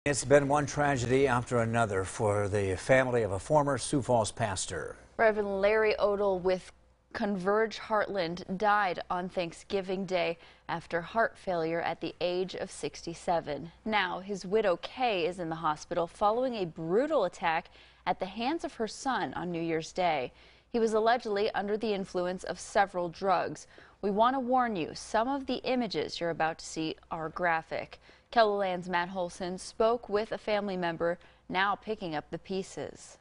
It's been one tragedy after another for the family of a former Sioux Falls pastor. Reverend Larry Odell with Converge Heartland died on Thanksgiving Day after heart failure at the age of 67. Now, his widow Kay is in the hospital following a brutal attack at the hands of her son on New Year's Day. He was allegedly under the influence of several drugs. We want to warn you, some of the images you're about to see are graphic. KELOLAND's Matt Holson spoke with a family member, now picking up the pieces.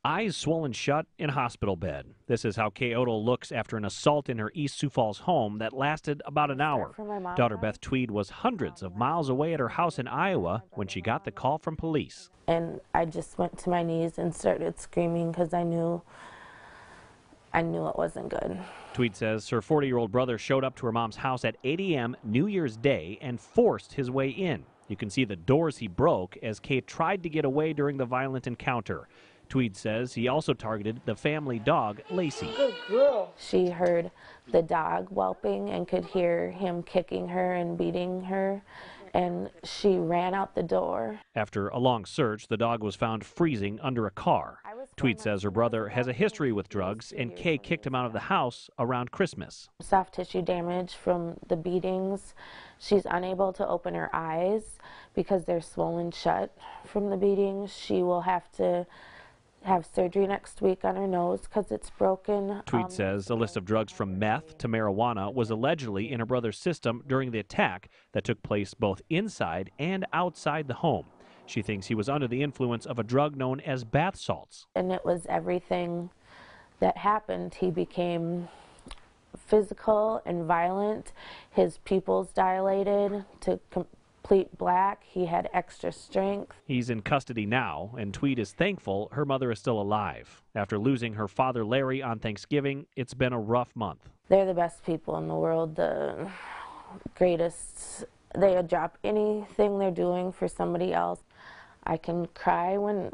Eyes swollen shut in hospital bed. This is how Kay Odell looks after an assault in her East Sioux Falls home that lasted about an hour. Daughter Beth Tweed was hundreds of miles away at her house in Iowa when she got the call from police. And I just went to my knees and started screaming because I knew it wasn't good. Tweed says her 40-year-old brother showed up to her mom's house at 8 a.m. New Year's Day and forced his way in. You can see the doors he broke as Kay tried to get away during the violent encounter. Tweed says he also targeted the family dog, Lacey. Good girl. She heard the dog whelping and could hear him kicking her and beating her, and she ran out the door. After a long search, the dog was found freezing under a car. Tweed says her brother has a history with drugs, and Kay kicked him out of the house around Christmas. Soft tissue damage from the beatings. She's unable to open her eyes because they're swollen shut from the beatings. She will have to have surgery next week on her nose because it's broken. Tweed says a list of drugs from meth to marijuana was allegedly in her brother's system during the attack that took place both inside and outside the home. She thinks he was under the influence of a drug known as bath salts. And it was everything that happened. He became physical and violent. His pupils dilated to complete black. He had extra strength. He's in custody now, and Tweed is thankful her mother is still alive. After losing her father Larry on Thanksgiving, it's been a rough month. They're the best people in the world, the greatest. They would drop anything they're doing for somebody else. I can cry when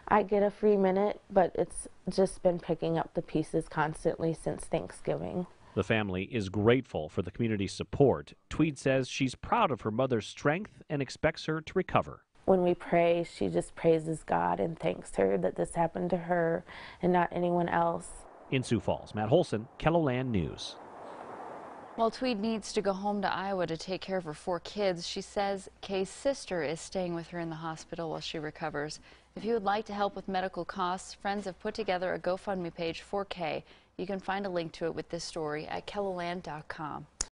I get a free minute, but it's just been picking up the pieces constantly since Thanksgiving. The family is grateful for the community's support. Tweed says she's proud of her mother's strength and expects her to recover. When we pray, she just praises God and thanks her that this happened to her and not anyone else. In Sioux Falls, Matt Holson, KELOLAND News. While Tweed needs to go home to Iowa to take care of her 4 kids, she says Kay's sister is staying with her in the hospital while she recovers. If you would like to help with medical costs, friends have put together a GoFundMe page for Kay. You can find a link to it with this story at KELOLAND.com.